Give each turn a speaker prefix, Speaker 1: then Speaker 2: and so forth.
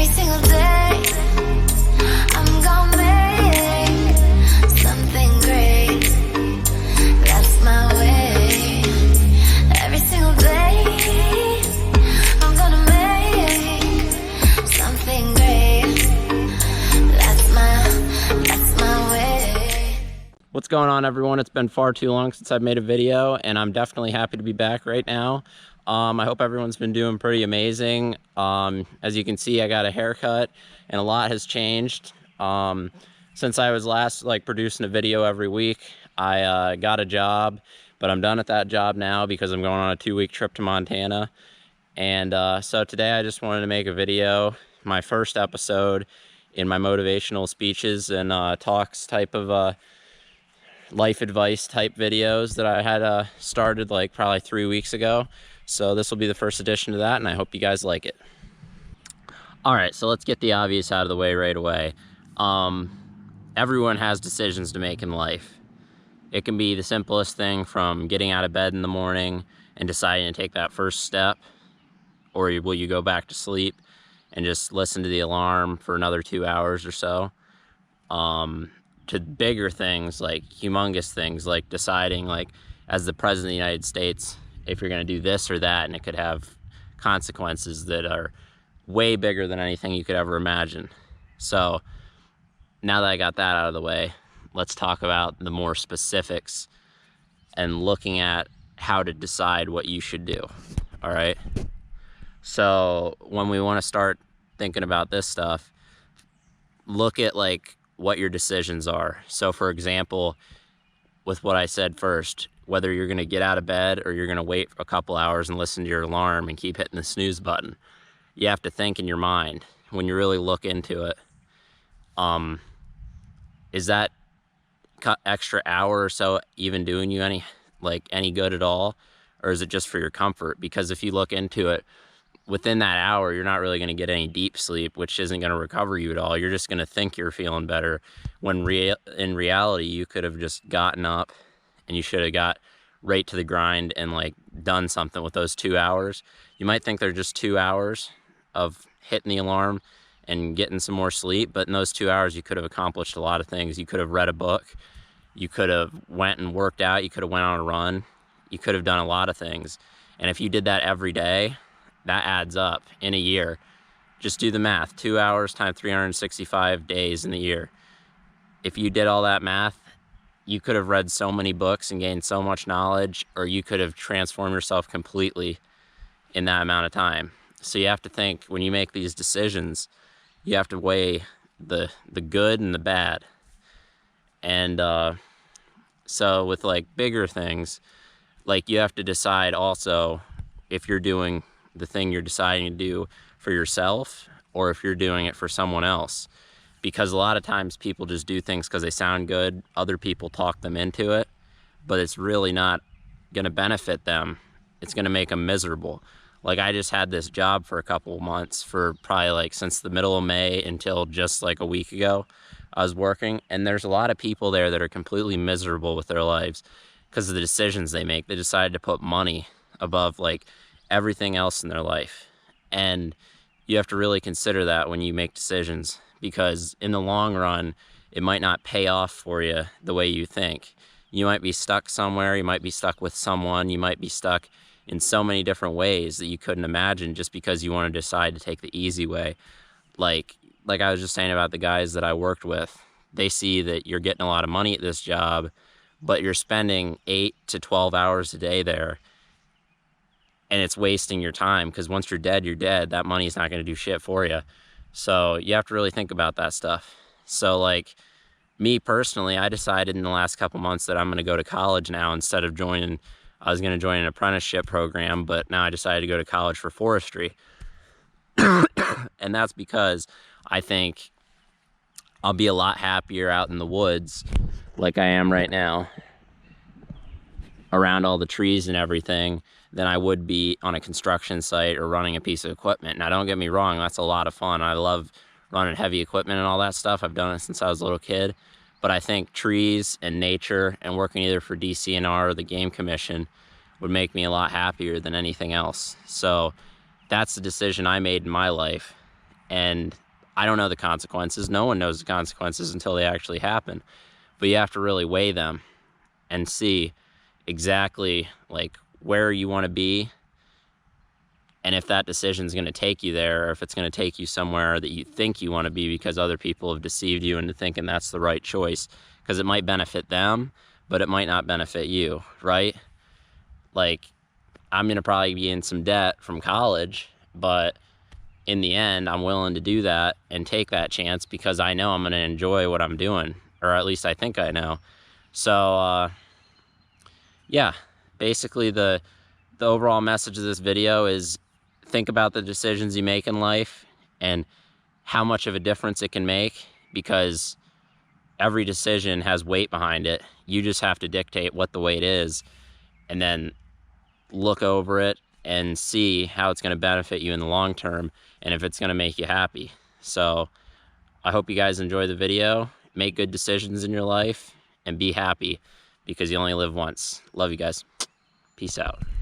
Speaker 1: Every single day, I'm gonna make something great. That's my way. Every single day, I'm gonna make something great. That's my way.
Speaker 2: What's going on, everyone? It's been far too long since I've made a video, and I'm definitely happy to be back right now. I hope everyone's been doing pretty amazing. As you can see, I got a haircut and a lot has changed. Since I was last producing a video every week, I got a job, but I'm done at that job now because I'm going on a 2-week trip to Montana. And so today I just wanted to make a video, my first episode in my motivational speeches and talks type of life advice type videos that I had started probably 3 weeks ago. So this will be the first edition of that, and I hope you guys like it. All right, so let's get the obvious out of the way right away. Everyone has decisions to make in life. It can be the simplest thing from getting out of bed in the morning and deciding to take that first step, or will you go back to sleep and just listen to the alarm for another 2 hours or so, to bigger things, humongous things, like deciding, as the President of the United States, if you're going to do this or that, and it could have consequences that are way bigger than anything you could ever imagine. So now that I got that out of the way, let's talk about the more specifics and looking at how to decide what you should do. All right. So when we want to start thinking about this stuff, look at what your decisions are. So for example, with what I said first, whether you're going to get out of bed or you're going to wait a couple hours and listen to your alarm and keep hitting the snooze button, you have to think in your mind when you really look into it, is that extra hour or so even doing you any good at all, or is it just for your comfort? Because if you look into it, within that hour, you're not really going to get any deep sleep, which isn't going to recover you at all. You're just going to think you're feeling better, when in reality, you could have just gotten up and you should have got right to the grind and done something with those 2 hours. You might think they're just 2 hours of hitting the alarm and getting some more sleep, but in those 2 hours, you could have accomplished a lot of things. You could have read a book. You could have went and worked out. You could have went on a run. You could have done a lot of things. And if you did that every day, that adds up in a year. Just do the math. 2 hours times 365 days in the year. If you did all that math, you could have read so many books and gained so much knowledge, or you could have transformed yourself completely in that amount of time. So you have to think, when you make these decisions, you have to weigh the good and the bad. And so with bigger things, you have to decide also if you're doing the thing you're deciding to do for yourself or if you're doing it for someone else. Because a lot of times people just do things because they sound good. Other people talk them into it, but it's really not going to benefit them. It's going to make them miserable. I just had this job for a couple of months, for probably since the middle of May until just a week ago. I was working, and there's a lot of people there that are completely miserable with their lives because of the decisions they make. They decided to put money above everything else in their life. And you have to really consider that when you make decisions, because in the long run, it might not pay off for you the way you think. You might be stuck somewhere. You might be stuck with someone. You might be stuck in so many different ways that you couldn't imagine just because you want to decide to take the easy way. Like I was just saying about the guys that I worked with, they see that you're getting a lot of money at this job, but you're spending 8 to 12 hours a day there, and it's wasting your time, because once you're dead, you're dead. That money's not going to do shit for you. So you have to really think about that stuff. So me personally, I decided in the last couple months that I'm going to go to college now instead of joining. I was going to join an apprenticeship program, but now I decided to go to college for forestry. And that's because I think I'll be a lot happier out in the woods like I am right now, around all the trees and everything, than I would be on a construction site or running a piece of equipment. Now, don't get me wrong, that's a lot of fun. I love running heavy equipment and all that stuff. I've done it since I was a little kid. But I think trees and nature and working either for DCNR or the Game Commission would make me a lot happier than anything else. So that's the decision I made in my life. and I don't know the consequences. No one knows the consequences until they actually happen. But you have to really weigh them and see exactly like where you want to be, and if that decision is going to take you there, or if it's going to take you somewhere that you think you want to be because other people have deceived you into thinking that's the right choice, because it might benefit them, but it might not benefit you, right? Like, I'm going to probably be in some debt from college, but in the end, I'm willing to do that and take that chance because I know I'm going to enjoy what I'm doing, or at least I think I know. So, yeah, basically the overall message of this video is think about the decisions you make in life and how much of a difference it can make, because every decision has weight behind it. You just have to dictate what the weight is, and then look over it and see how it's going to benefit you in the long term and if it's going to make you happy. So I hope you guys enjoy the video. Make good decisions in your life and be happy, because you only live once. Love you guys. Peace out.